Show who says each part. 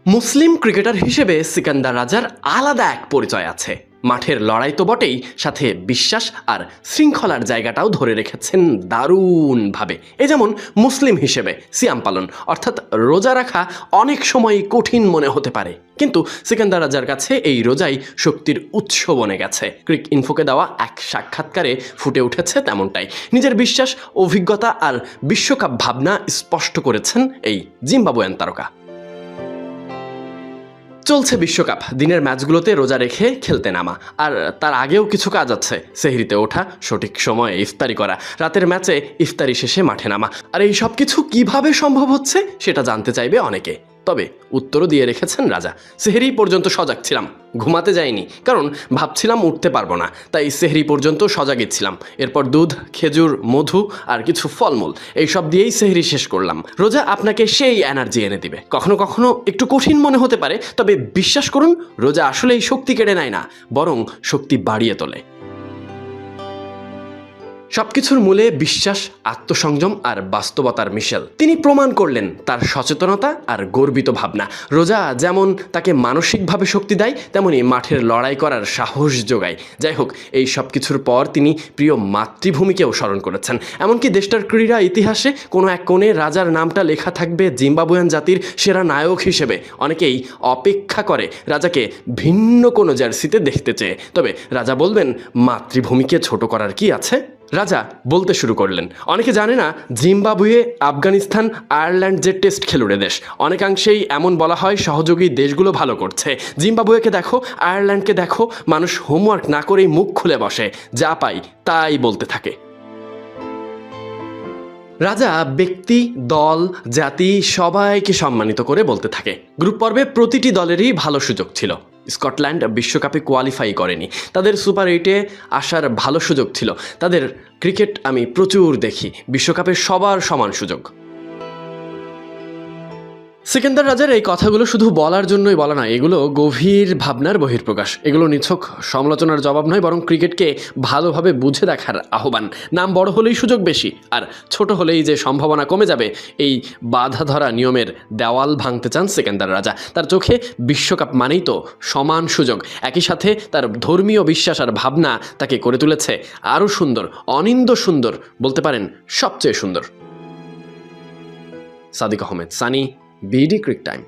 Speaker 1: মুসলিম cricketer হিসেবে সিকান্দার রাজার আলাদা এক পরিচয় আছে। মাঠের লড়াই তো বটেই, সাথে বিশ্বাস আর শৃঙ্খলার জায়গাটাও ধরে রেখেছেন দারুণভাবে। এ যেমন মুসলিম হিসেবে সিয়াম পালন অর্থাৎ রোজা রাখা অনেক সময় কঠিন মনে হতে পারে, কিন্তু সিকান্দার রাজার কাছে এই রোজাই শক্তির উৎস বনে গেছে। ক্রিক ইনফোকে দেওয়া এক সাক্ষাৎকারে ফুটে উঠেছে তেমনটাই। নিজের বিশ্বাস, অভিজ্ঞতা আর বিশ্বকাপ ভাবনা স্পষ্ট করেছেন এই জিম্বাবুয়ান তারকা। চলছে বিশ্বকাপ, দিনের ম্যাচগুলোতে রোজা রেখে খেলতে নামা, আর তার আগেও কিছু কাজ আছে। সেহরিতে ওঠা, সঠিক সময়ে ইফতারি করা, রাতের ম্যাচে ইফতারি শেষে মাঠে নামা। আর এই সব কিছু কীভাবে সম্ভব হচ্ছে সেটা জানতে চাইবে অনেকে। তবে উত্তরও দিয়ে রেখেছেন রাজা। সেহরি পর্যন্ত সজাগ ছিলাম, ঘুমাতে যাইনি, কারণ ভাবছিলাম উঠতে পারবো না, তাই সেহরি পর্যন্ত সজাগই ছিলাম। এরপর দুধ, খেজুর, মধু আর কিছু ফলমূল এইসব দিয়েই সেহরি শেষ করলাম। রোজা আপনাকে সেই এনার্জি এনে দিবে। কখনো কখনো একটু কঠিন মনে হতে পারে, তবে বিশ্বাস করুন, রোজা আসলে এই শক্তি কেড়ে নেয় না, বরং শক্তি বাড়িয়ে তোলে। সবকিছুর মূলে বিশ্বাস, আত্মসংযম আর বাস্তবতার মিশেল। তিনি প্রমাণ করলেন তার সচেতনতা আর গর্বিত ভাবনা। রোজা যেমন তাকে মানসিকভাবে শক্তি দেয়, তেমনি মাঠের লড়াই করার সাহস যোগায়। যাই হোক, এই সব কিছুর পর তিনি প্রিয় মাতৃভূমিকেও স্মরণ করেছেন। এমনকি দেশটার ক্রীড়া ইতিহাসে কোনো এক কোণে রাজার নামটা লেখা থাকবে জিম্বাবুয়ান জাতির সেরা নায়ক হিসেবে। অনেকেই অপেক্ষা করে রাজাকে ভিন্ন কোনো জার্সিতে দেখতে চেয়ে, তবে রাজা বলবেন, মাতৃভূমিকে ছোট করার কি আছে। রাজা বলতে শুরু করলেন, অনেকে জানে না জিম্বাবুয়ে, আফগানিস্তান, আয়ারল্যান্ড যে টেস্ট খেলুড়ে দেশ, অনেকাংশেই এমন বলা হয় সহযোগী দেশগুলো ভালো করছে। জিম্বাবুয়েকে দেখো, আয়ারল্যান্ডকে দেখো, মানুষ হোমওয়ার্ক না করেই মুখ খুলে বসে, যা পাই তাই বলতে থাকে। রাজা ব্যক্তি, দল, জাতি সবাইকে সম্মানিত করে বলতে থাকে। গ্রুপ পর্বে প্রতিটি দলেরই ভালো সুযোগ ছিল। স্কটল্যান্ড বিশ্বকাপে কোয়ালিফাই করেনি, তাদের সুপার 8-এ আসার ভালো সুযোগ ছিল। তাদের ক্রিকেট আমি প্রচুর দেখি, বিশ্বকাপে সবার সমান সুযোগ। সিকান্দার রাজার এই কথাগুলো শুধু বলার জন্যই বলা নয়, এগুলো গভীর ভাবনার বহিঃপ্রকাশ। এগুলো নিছক সমালোচনার জবাব নয়, বরং ক্রিকেটকে ভালোভাবে বুঝে দেখার আহ্বান। নাম বড় হলেই সুযোগ বেশি, আর ছোট হলেই যে সম্ভাবনা কমে যাবে, এই বাধা ধরা নিয়মের দেওয়াল ভাঙতে চান সিকান্দার রাজা। তার চোখে বিশ্বকাপ মানেই তো সমান সুযোগ। একই সাথে তার ধর্মীয় বিশ্বাস আর ভাবনা তাকে করে তুলেছে আরও সুন্দর, অনিন্দ সুন্দর, বলতে পারেন সবচেয়ে সুন্দর। Sadiq Ahmed, Sunny, BD ক্রিক time.